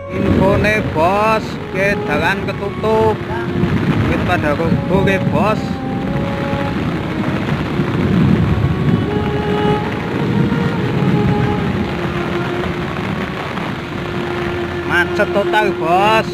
Infone bos, ke dalan ketutup. Wit pada rubuh ke bos. Macet total bos.